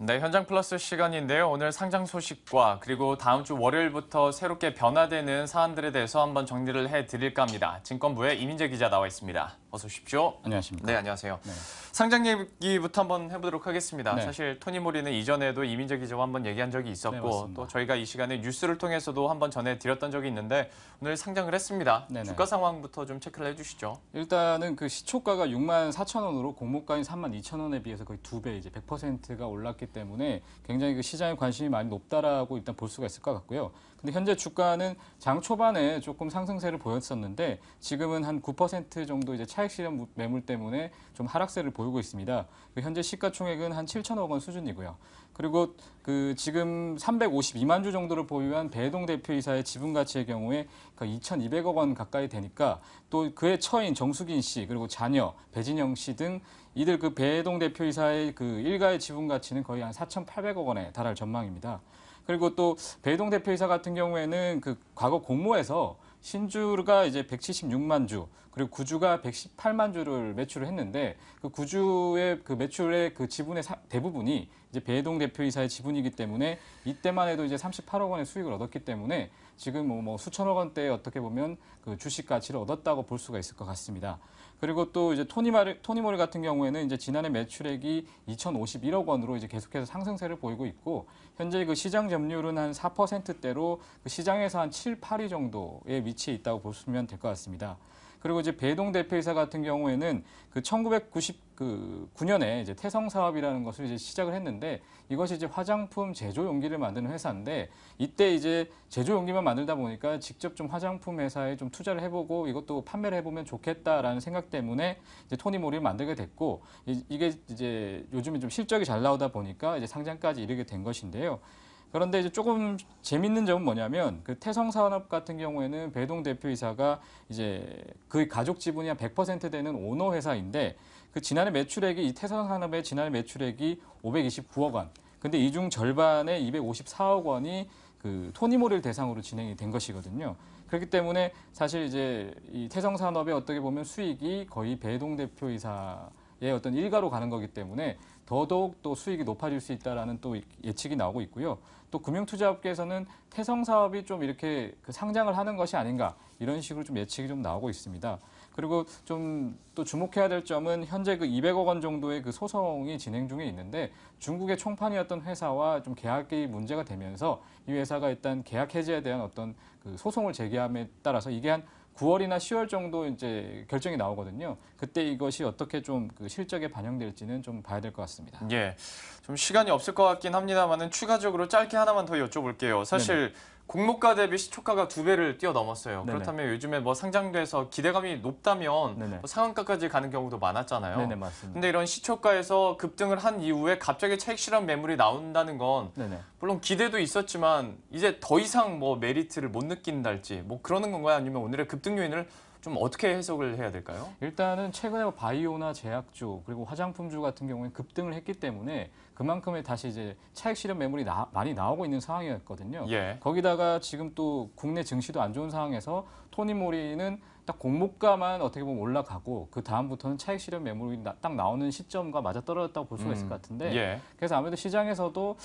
네, 현장 플러스 시간인데요. 오늘 상장 소식과 그리고 다음 주 월요일부터 새롭게 변화되는 사안들에 대해서 한번 정리를 해드릴까 합니다. 증권부의 이민재 기자 나와 있습니다. 어서 오십시오. 안녕하십니까. 네, 안녕하세요. 네. 상장 얘기부터 한번 해보도록 하겠습니다. 네. 사실 토니모리는 이전에도 이민재 기자와 한번 얘기한 적이 네, 있었고 맞습니다. 또 저희가 이 시간에 뉴스를 통해서도 한번 전해드렸던 적이 있는데 오늘 상장을 했습니다. 네네. 주가 상황부터 좀 체크를 해주시죠. 일단은 그 시초가가 64,000원으로 공모가인 32,000원에 비해서 거의 2배, 이제 100%가 올랐기 때문에 굉장히 그 시장의 관심이 많이 높다라고 일단 볼 수가 있을 것 같고요. 근데 현재 주가는 장 초반에 조금 상승세를 보였었는데 지금은 한 9% 정도 이제 차익 실현 매물 때문에 좀 하락세를 보이고 있습니다. 그 현재 시가총액은 한 7천억 원 수준이고요. 그리고 그 지금 352만 주 정도를 보유한 배동 대표이사의 지분 가치의 경우에 2,200억 원 가까이 되니까 또 그의 처인 정수긴 씨 그리고 자녀 배진영 씨 등 이들 그 배동 대표이사의 그 일가의 지분 가치는 거의 한 4,800억 원에 달할 전망입니다. 그리고 또 배동 대표이사 같은 경우에는 그 과거 공모에서 신주가 이제 176만 주, 그리고 구주가 118만 주를 매출을 했는데 그 구주의 그 매출의 그 지분의 대부분이 이제 배동 대표이사의 지분이기 때문에 이때만 해도 이제 38억 원의 수익을 얻었기 때문에 지금 뭐 수천억 원대의 어떻게 보면 그 주식 가치를 얻었다고 볼 수가 있을 것 같습니다. 그리고 또 이제 토니모리 같은 경우에는 이제 지난해 매출액이 2,051억 원으로 이제 계속해서 상승세를 보이고 있고 현재 그 시장 점유율은 한 4%대로 그 시장에서 한 7, 8위 정도의 위치에 있다고 보시면 될 것 같습니다. 그리고 이제 배동 대표이사 같은 경우에는 그 1999년에 이제 태성 사업이라는 것을 이제 시작을 했는데 이것이 이제 화장품 제조 용기를 만드는 회사인데 이때 이제 제조 용기만 만들다 보니까 직접 좀 화장품 회사에 좀 투자를 해보고 이것도 판매를 해보면 좋겠다라는 생각 때문에 이제 토니모리를 만들게 됐고 이게 이제 요즘에 좀 실적이 잘 나오다 보니까 이제 상장까지 이르게 된 것인데요. 그런데 이제 조금 재밌는 점은 뭐냐면 그 태성산업 같은 경우에는 배동 대표이사가 이제 그 가족 지분이 한 100% 되는 오너 회사인데 그 지난해 매출액이 이 태성산업의 지난해 매출액이 529억 원. 근데 이 중 절반의 254억 원이 그 토니모리를 대상으로 진행이 된 것이거든요. 그렇기 때문에 사실 이제 이 태성산업의 어떻게 보면 수익이 거의 배동 대표이사의 어떤 일가로 가는 거기 때문에 더더욱 또 수익이 높아질 수 있다라는 또 예측이 나오고 있고요. 또 금융투자업계에서는 태성 사업이 좀 이렇게 그 상장을 하는 것이 아닌가 이런 식으로 좀 예측이 좀 나오고 있습니다. 그리고 좀 또 주목해야 될 점은 현재 그 200억 원 정도의 그 소송이 진행 중에 있는데 중국의 총판이었던 회사와 좀 계약이 문제가 되면서 이 회사가 일단 계약 해지에 대한 어떤 그 소송을 제기함에 따라서 이게 한 9월이나 10월 정도 이제 결정이 나오거든요. 그때 이것이 어떻게 좀 그 실적에 반영될지는 좀 봐야 될 것 같습니다. 예, 좀 시간이 없을 것 같긴 합니다만은 추가적으로 짧게 하나만 더 여쭤볼게요. 사실 공모가 대비 시초가가 2배를 뛰어넘었어요. 네네. 그렇다면 요즘에 뭐 상장돼서 기대감이 높다면 네네. 뭐 상한가까지 가는 경우도 많았잖아요. 네네, 맞습니다. 근데 이런 시초가에서 급등을 한 이후에 갑자기 차익 실현 매물이 나온다는 건 네네. 물론 기대도 있었지만 이제 더 이상 뭐 메리트를 못 느낀달지 뭐 그러는 건가요? 아니면 오늘의 급등 요인을 좀 어떻게 해석을 해야 될까요? 일단은 최근에 바이오나 제약주 그리고 화장품주 같은 경우에 급등을 했기 때문에 그만큼의 다시 이제 차익 실현 매물이 많이 나오고 있는 상황이었거든요. 예. 거기다가 지금 또 국내 증시도 안 좋은 상황에서 토니모리는 딱 공모가만 어떻게 보면 올라가고 그 다음부터는 차익 실현 매물이 딱 나오는 시점과 맞아떨어졌다고 볼 수가 있을 것 같은데 예. 그래서 아무래도 시장에서도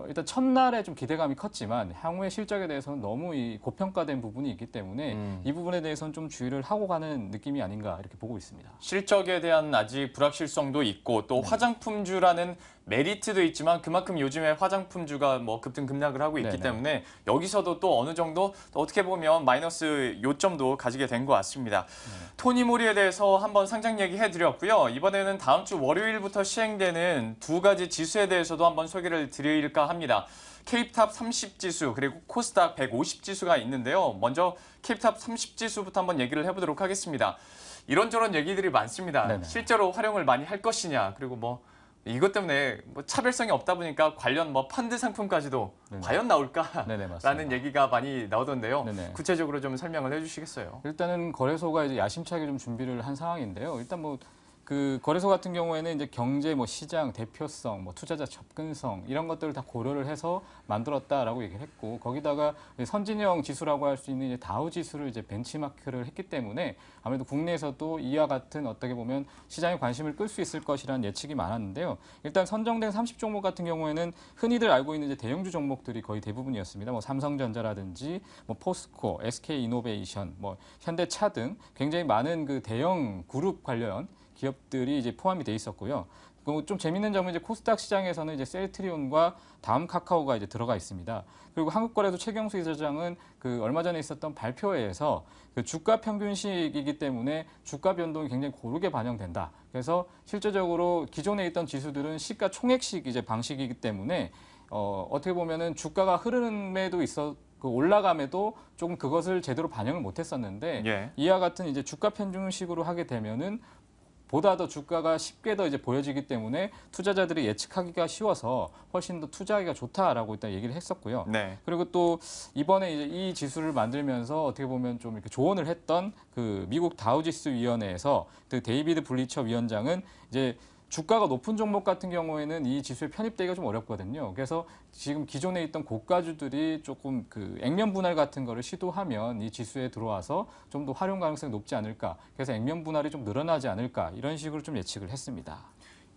일단 첫날에 좀 기대감이 컸지만 향후의 실적에 대해서는 너무 이 고평가된 부분이 있기 때문에 이 부분에 대해서는 좀 주의를 하고 가는 느낌이 아닌가 이렇게 보고 있습니다. 실적에 대한 아직 불확실성도 있고 또 화장품주라는 메리트도 있지만 그만큼 요즘에 화장품주가 뭐 급등 급락을 하고 있기 네네. 때문에 여기서도 또 어느 정도 또 어떻게 보면 마이너스 요점도 가지게 된 것 같습니다. 토니모리에 대해서 한번 상장 얘기해드렸고요. 이번에는 다음 주 월요일부터 시행되는 두 가지 지수에 대해서도 한번 소개를 드릴까 합니다. K탑 30 지수 그리고 코스닥 150 지수가 있는데요. 먼저 K탑 30 지수부터 한번 얘기를 해보도록 하겠습니다. 이런저런 얘기들이 많습니다. 네네. 실제로 활용을 많이 할 것이냐 그리고 뭐 이것 때문에 뭐 차별성이 없다 보니까 관련 뭐 펀드 상품까지도 네네. 과연 나올까라는 네네, 맞습니다. 얘기가 많이 나오던데요. 네네. 구체적으로 좀 설명을 해주시겠어요? 일단은 거래소가 이제 야심차게 좀 준비를 한 상황인데요. 일단 뭐 그 거래소 같은 경우에는 이제 경제, 뭐 시장, 대표성, 뭐 투자자 접근성 이런 것들을 다 고려를 해서 만들었다라고 얘기를 했고 거기다가 선진형 지수라고 할 수 있는 이제 다우 지수를 이제 벤치마크를 했기 때문에 아무래도 국내에서도 이와 같은 어떻게 보면 시장에 관심을 끌 수 있을 것이라는 예측이 많았는데요. 일단 선정된 30종목 같은 경우에는 흔히들 알고 있는 이제 대형주 종목들이 거의 대부분이었습니다. 뭐 삼성전자라든지 뭐 포스코, SK이노베이션, 뭐 현대차 등 굉장히 많은 그 대형 그룹 관련 기업들이 이제 포함이 돼 있었고요. 좀 재밌는 점은 이제 코스닥 시장에서는 이제 셀트리온과 다음 카카오가 이제 들어가 있습니다. 그리고 한국거래소 최경수 이사장은 그 얼마 전에 있었던 발표회에서 그 주가 평균식이기 때문에 주가 변동이 굉장히 고르게 반영된다. 그래서 실제적으로 기존에 있던 지수들은 시가 총액식 이제 방식이기 때문에 어떻게 보면은 주가가 흐름에도 있어 그 올라감에도 조금 그것을 제대로 반영을 못했었는데 예. 이와 같은 이제 주가 평균식으로 하게 되면은 보다 더 주가가 쉽게 더 이제 보여지기 때문에 투자자들이 예측하기가 쉬워서 훨씬 더 투자하기가 좋다라고 일단 얘기를 했었고요. 네. 그리고 또 이번에 이제 이 지수를 만들면서 어떻게 보면 좀 이렇게 조언을 했던 그 미국 다우지수 위원회에서 그 데이비드 블리처 위원장은 이제 주가가 높은 종목 같은 경우에는 이 지수에 편입되기가 좀 어렵거든요. 그래서 지금 기존에 있던 고가주들이 조금 그 액면 분할 같은 거를 시도하면 이 지수에 들어와서 좀 더 활용 가능성이 높지 않을까. 그래서 액면 분할이 좀 늘어나지 않을까. 이런 식으로 좀 예측을 했습니다.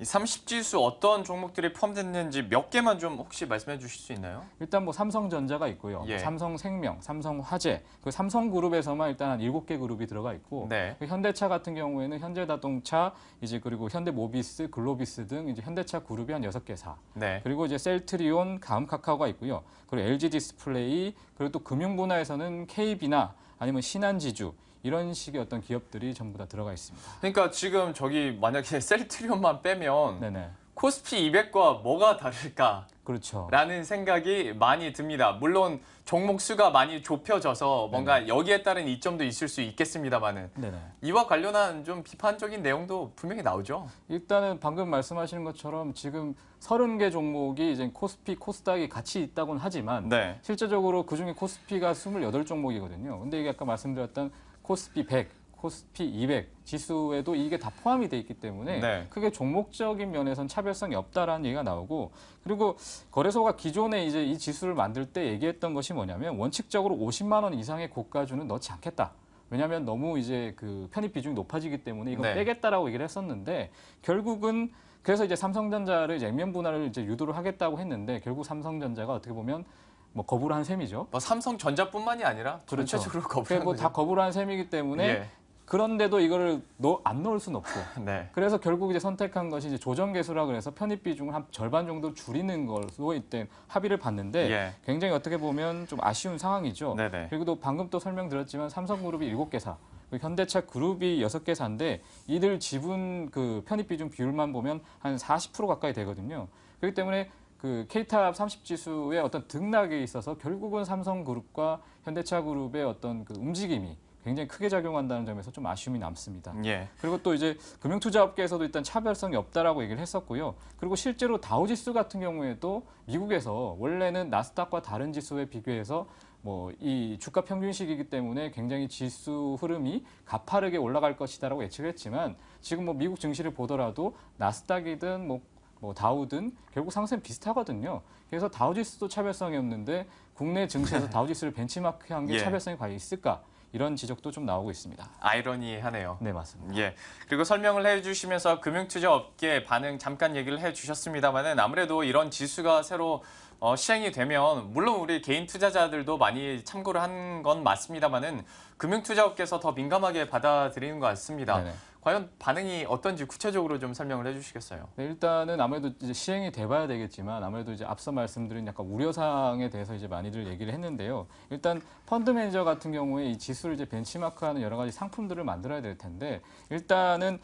이 30지수 어떤 종목들이 포함됐는지 몇 개만 좀 혹시 말씀해 주실 수 있나요? 일단 뭐 삼성전자가 있고요. 예. 삼성생명, 삼성화재, 그 삼성그룹에서만 일단 한 7개 그룹이 들어가 있고 네. 그 현대차 같은 경우에는 현대자동차, 이제 그리고 현대모비스, 글로비스 등 이제 현대차 그룹이 한 6개사. 네. 그리고 이제 셀트리온, 다음카카오가 있고요. 그리고 LG디스플레이, 그리고 또 금융분야에서는 KB나 아니면 신한지주 이런 식의 어떤 기업들이 전부 다 들어가 있습니다. 그러니까 지금 저기 만약에 셀트리온만 빼면 네네. 코스피 200과 뭐가 다를까? 그렇죠. 라는 생각이 많이 듭니다. 물론 종목 수가 많이 좁혀져서 뭔가 여기에 따른 이점도 있을 수 있겠습니다만은 네네. 이와 관련한 좀 비판적인 내용도 분명히 나오죠. 일단은 방금 말씀하시는 것처럼 지금 30개 종목이 이제 코스피, 코스닥이 같이 있다고는 하지만 네. 실제적으로 그중에 코스피가 28종목이거든요. 근데 이게 아까 말씀드렸던 코스피 100, 코스피 200 지수에도 이게 다 포함이 돼 있기 때문에 네. 크게 종목적인 면에선 차별성이 없다라는 얘기가 나오고 그리고 거래소가 기존에 이제 이 지수를 만들 때 얘기했던 것이 뭐냐면 원칙적으로 50만 원 이상의 고가주는 넣지 않겠다. 왜냐하면 너무 이제 그 편입 비중이 높아지기 때문에 이건 네. 빼겠다라고 얘기를 했었는데 결국은 그래서 이제 삼성전자를 이제 액면 분할을 이제 유도를 하겠다고 했는데 결국 삼성전자가 어떻게 보면 뭐 거부를 한 셈이죠. 뭐 삼성전자뿐만이 아니라 그렇죠. 전체적으로 거부한 뭐다 거죠. 거부를 한 셈이기 때문에 예. 그런데도 이거를 안 넣을 수는 없고. 네. 그래서 결국 이제 선택한 것이 이제 조정 개수라 그래서 편입 비중을 한 절반 정도 줄이는 걸로 이때 합의를 봤는데 예. 굉장히 어떻게 보면 좀 아쉬운 상황이죠. 네네. 그리고 또 방금 또 설명드렸지만 삼성그룹이 7개사, 현대차 그룹이 6개사인데 이들 지분 그 편입 비중 비율만 보면 한 40% 가까이 되거든요. 그렇기 때문에 그 K탑 30지수의 어떤 등락에 있어서 결국은 삼성그룹과 현대차그룹의 어떤 그 움직임이 굉장히 크게 작용한다는 점에서 좀 아쉬움이 남습니다. 예. 그리고 또 이제 금융투자업계에서도 일단 차별성이 없다라고 얘기를 했었고요. 그리고 실제로 다우지수 같은 경우에도 미국에서 원래는 나스닥과 다른 지수에 비교해서 뭐 이 주가 평균식이기 때문에 굉장히 지수 흐름이 가파르게 올라갈 것이다라고 예측했지만 지금 뭐 미국 증시를 보더라도 나스닥이든 뭐 다우든 결국 상승 비슷하거든요. 그래서 다우지수도 차별성이 없는데 국내 증시에서 다우지수를 벤치마크한 게 예. 차별성이 과연 있을까? 이런 지적도 좀 나오고 있습니다. 아이러니하네요. 네, 맞습니다. 예. 그리고 설명을 해주시면서 금융투자 업계 반응 잠깐 얘기를 해주셨습니다만은 아무래도 이런 지수가 새로 시행이 되면 물론 우리 개인 투자자들도 많이 참고를 한 건 맞습니다만은 금융투자 업계에서 더 민감하게 받아들이는 것 같습니다. 네네. 과연 반응이 어떤지 구체적으로 좀 설명을 해주시겠어요? 네, 일단은 아무래도 이제 시행이 돼봐야 되겠지만 아무래도 이제 앞서 말씀드린 약간 우려사항에 대해서 이제 많이들 얘기를 했는데요. 일단 펀드 매니저 같은 경우에 이 지수를 이제 벤치마크하는 여러 가지 상품들을 만들어야 될 텐데 일단은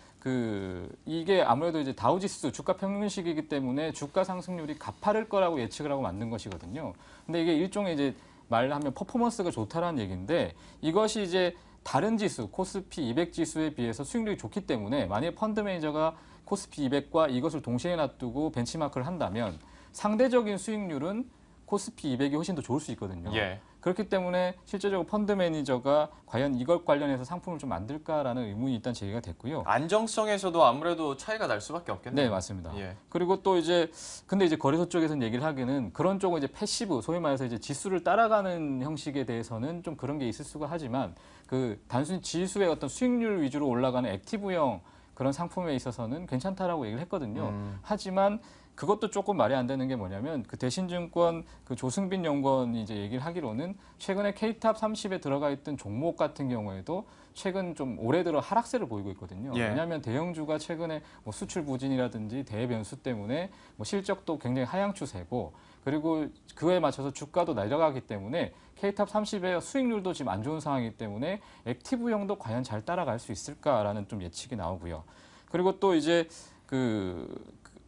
이게 아무래도 이제 다우지수 주가 평균식이기 때문에 주가 상승률이 가파를 거라고 예측을 하고 만든 것이거든요. 근데 이게 일종의 이제 말하면 퍼포먼스가 좋다라는 얘기인데 이것이 이제 다른 지수, 코스피 200 지수에 비해서 수익률이 좋기 때문에 만약에 펀드 매니저가 코스피 200과 이것을 동시에 놔두고 벤치마크를 한다면 상대적인 수익률은 코스피 200이 훨씬 더 좋을 수 있거든요. 예. 그렇기 때문에 실제적으로 펀드 매니저가 과연 이것 관련해서 상품을 좀 만들까라는 의문이 일단 제기가 됐고요. 안정성에서도 아무래도 차이가 날 수밖에 없겠네요. 네, 맞습니다. 예. 그리고 또 이제 근데 이제 거래소 쪽에서는 얘기를 하기는 그런 쪽은 이제 패시브, 소위 말해서 이제 지수를 따라가는 형식에 대해서는 좀 그런 게 있을 수가 하지만 그 단순히 지수의 어떤 수익률 위주로 올라가는 액티브형 그런 상품에 있어서는 괜찮다라고 얘기를 했거든요. 하지만 그것도 조금 말이 안 되는 게 뭐냐면 그 대신증권 그 조승빈 연구원이 이제 얘기를 하기로는 최근에 K탑 30에 들어가 있던 종목 같은 경우에도 최근 좀 올해 들어 하락세를 보이고 있거든요. 예. 왜냐하면 대형주가 최근에 뭐 수출 부진이라든지 대외 변수 때문에 뭐 실적도 굉장히 하향 추세고 그리고 그에 맞춰서 주가도 내려가기 때문에 K탑 30의 수익률도 지금 안 좋은 상황이기 때문에 액티브형도 과연 잘 따라갈 수 있을까라는 좀 예측이 나오고요. 그리고 또 이제 그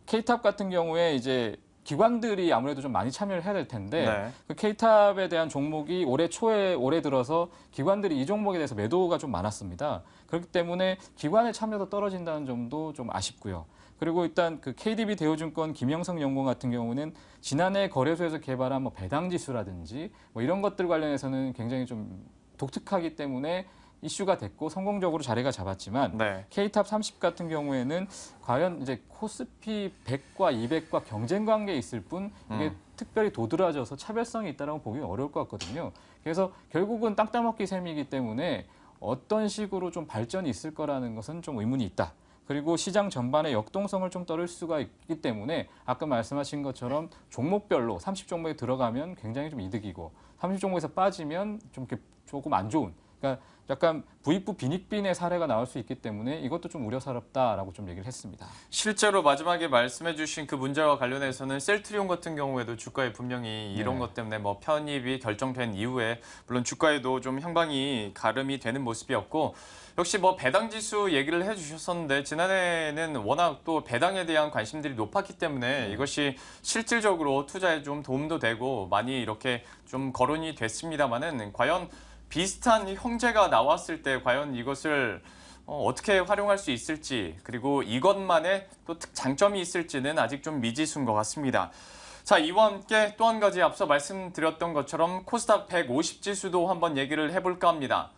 K탑 같은 경우에 이제 기관들이 아무래도 좀 많이 참여를 해야 될 텐데 네. 그 K탑에 대한 종목이 올해 들어서 기관들이 이 종목에 대해서 매도가 좀 많았습니다. 그렇기 때문에 기관의 참여도 떨어진다는 점도 좀 아쉽고요. 그리고 일단 그 KDB 대우증권 김영성 연구원 같은 경우는 지난해 거래소에서 개발한 뭐 배당 지수라든지 뭐 이런 것들 관련해서는 굉장히 좀 독특하기 때문에 이슈가 됐고 성공적으로 자리가 잡았지만 네. K탑 30 같은 경우에는 과연 이제 코스피 100과 200과 경쟁 관계에 있을 뿐 이게 특별히 도드라져서 차별성이 있다라고 보기 어려울 것 같거든요. 그래서 결국은 땅 따먹기 셈이기 때문에 어떤 식으로 좀 발전이 있을 거라는 것은 좀 의문이 있다. 그리고 시장 전반의 역동성을 좀 떨을 수가 있기 때문에 아까 말씀하신 것처럼 종목별로 30종목에 들어가면 굉장히 좀 이득이고 30종목에서 빠지면 좀 이렇게 조금 안 좋은 그러니까 약간 부익부 빈익빈의 사례가 나올 수 있기 때문에 이것도 좀 우려스럽다라고 좀 얘기를 했습니다. 실제로 마지막에 말씀해주신 그 문제와 관련해서는 셀트리온 같은 경우에도 주가에 분명히 이런 네. 것 때문에 뭐 편입이 결정된 이후에 물론 주가에도 좀 향방이 가름이 되는 모습이었고 역시 뭐 배당 지수 얘기를 해주셨었는데 지난해에는 워낙 또 배당에 대한 관심들이 높았기 때문에 이것이 실질적으로 투자에 좀 도움도 되고 많이 이렇게 좀 거론이 됐습니다만은 과연 비슷한 형제가 나왔을 때 과연 이것을 어떻게 활용할 수 있을지 그리고 이것만의 또 장점이 있을지는 아직 좀 미지수인 것 같습니다. 자, 이와 함께 또 한 가지 앞서 말씀드렸던 것처럼 코스닥 150 지수도 한번 얘기를 해볼까 합니다.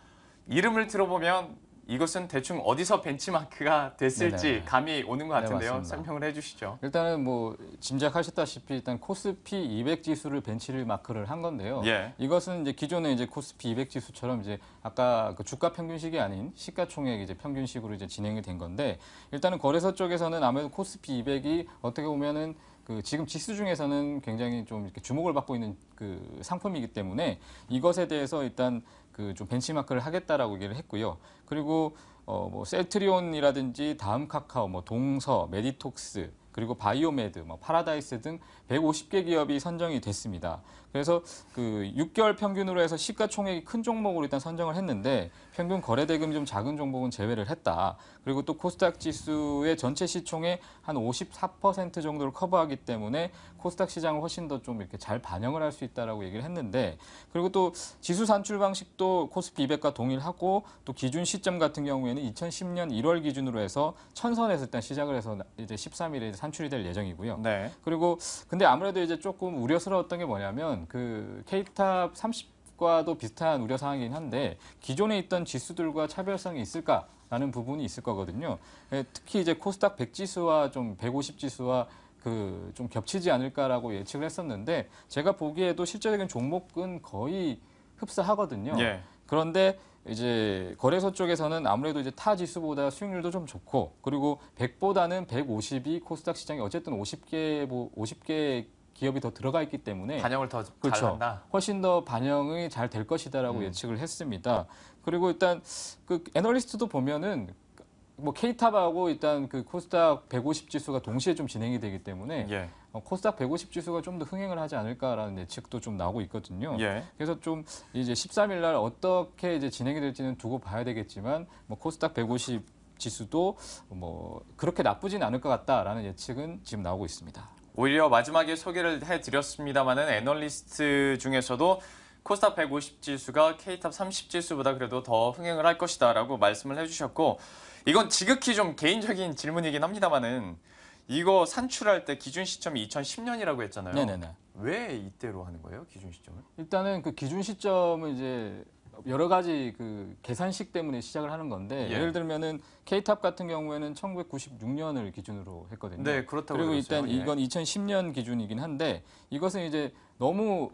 이름을 들어보면 이것은 대충 어디서 벤치마크가 됐을지 네네. 감이 오는 것 같은데요. 맞습니다. 설명을 해주시죠. 일단은 뭐 짐작하셨다시피 일단 코스피 200 지수를 벤치를 마크를 한 건데요. 예. 이것은 이제 기존의 이제 코스피 200 지수처럼 이제 아까 그 주가 평균식이 아닌 시가총액 이제 평균식으로 이제 진행이 된 건데 일단은 거래소 쪽에서는 아무래도 코스피 200이 어떻게 보면은 그 지금 지수 중에서는 굉장히 좀 이렇게 주목을 받고 있는 그 상품이기 때문에 이것에 대해서 일단 그 좀 벤치마크를 하겠다라고 얘기를 했고요. 그리고 뭐 셀트리온이라든지 다음 카카오, 뭐 동서, 메디톡스 그리고 바이오메드, 뭐 파라다이스 등 150개 기업이 선정이 됐습니다. 그래서 그 6개월 평균으로 해서 시가총액이 큰 종목으로 일단 선정을 했는데 평균 거래대금이 좀 작은 종목은 제외를 했다. 그리고 또 코스닥 지수의 전체 시총의 한 54% 정도를 커버하기 때문에 코스닥 시장을 훨씬 더 좀 이렇게 잘 반영을 할 수 있다라고 얘기를 했는데 그리고 또 지수 산출 방식도 코스피 200과 동일하고 또 기준 시점 같은 경우에는 2010년 1월 기준으로 해서 천선에서 일단 시작을 해서 이제 13일에 산출이 될 예정이고요. 네. 그리고 근데 아무래도 이제 조금 우려스러웠던 게 뭐냐면 그 K탑 30과도 비슷한 우려 사항이긴 한데 기존에 있던 지수들과 차별성이 있을까라는 부분이 있을 거거든요. 특히 이제 코스닥 100 지수와 좀 150 지수와 그 좀 겹치지 않을까라고 예측을 했었는데 제가 보기에도 실제적인 종목은 거의 흡사하거든요. 예. 그런데 이제 거래소 쪽에서는 아무래도 이제 타 지수보다 수익률도 좀 좋고 그리고 100보다는 150이 코스닥 시장에 어쨌든 50개 기업이 더 들어가 있기 때문에 반영을 더 그렇죠. 잘한다. 훨씬 더 반영이 잘 될 것이다라고 예측을 했습니다. 그리고 일단 그 애널리스트도 보면은 뭐 K탑하고 일단 그 코스닥 150 지수가 동시에 좀 진행이 되기 때문에 예. 코스닥 150 지수가 좀 더 흥행을 하지 않을까라는 예측도 좀 나오고 있거든요. 예. 그래서 좀 이제 13일 날 어떻게 이제 진행이 될지는 두고 봐야 되겠지만 뭐 코스닥 150 지수도 뭐 그렇게 나쁘진 않을 것 같다라는 예측은 지금 나오고 있습니다. 오히려 마지막에 소개를 해드렸습니다만은 애널리스트 중에서도 코스닥 150 지수가 K탑 30 지수보다 그래도 더 흥행을 할 것이다라고 말씀을 해주셨고 이건 지극히 좀 개인적인 질문이긴 합니다만은 이거 산출할 때 기준 시점이 2010년이라고 했잖아요. 네네네. 왜 이때로 하는 거예요? 기준 시점을? 일단은 그 기준 시점은 이제 여러 가지 그 계산식 때문에 시작을 하는 건데 예. 예를 들면은 K탑 같은 경우에는 1996년을 기준으로 했거든요. 네, 그렇다고 그리고 들었어요. 일단 예. 이건 2010년 기준이긴 한데 이것은 이제 너무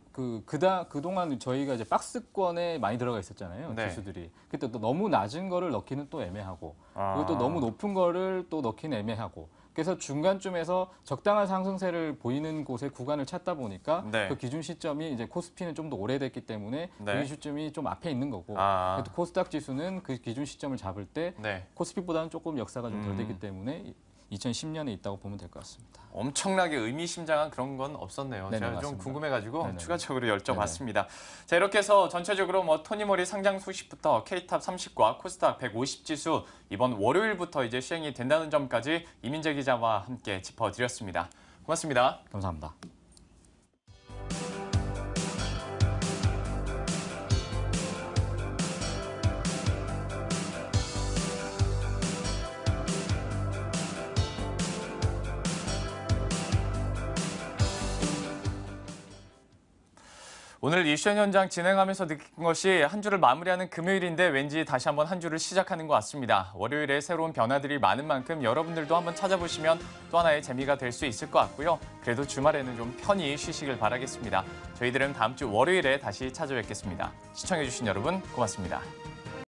그동안 저희가 이제 박스권에 많이 들어가 있었잖아요. 네. 지수들이. 그때 또 너무 낮은 거를 넣기는 또 애매하고 아. 그리고 또 너무 높은 거를 또 넣기는 애매하고 그래서 중간쯤에서 적당한 상승세를 보이는 곳의 구간을 찾다 보니까 네. 그 기준 시점이 이제 코스피는 좀 더 오래됐기 때문에 네. 그 기준 시점이 좀 앞에 있는 거고 아. 그래도 코스닥 지수는 그 기준 시점을 잡을 때 네. 코스피보다는 조금 역사가 좀 덜 됐기 때문에 2010년에 있다고 보면 될 것 같습니다. 엄청나게 의미심장한 그런 건 없었네요. 네네, 제가 좀 맞습니다. 궁금해가지고 네네. 추가적으로 여쭤봤습니다. 자, 이렇게 해서 전체적으로 토니모리 상장 소식부터 K탑 30과 코스닥 150 지수 이번 월요일부터 이제 시행이 된다는 점까지 이민재 기자와 함께 짚어드렸습니다. 고맙습니다. 감사합니다. 오늘 이슈현 현장 진행하면서 느낀 것이 한 주를 마무리하는 금요일인데 왠지 다시 한번 한 주를 시작하는 것 같습니다. 월요일에 새로운 변화들이 많은 만큼 여러분들도 한번 찾아보시면 또 하나의 재미가 될 수 있을 것 같고요. 그래도 주말에는 좀 편히 쉬시길 바라겠습니다. 저희들은 다음 주 월요일에 다시 찾아뵙겠습니다. 시청해주신 여러분 고맙습니다.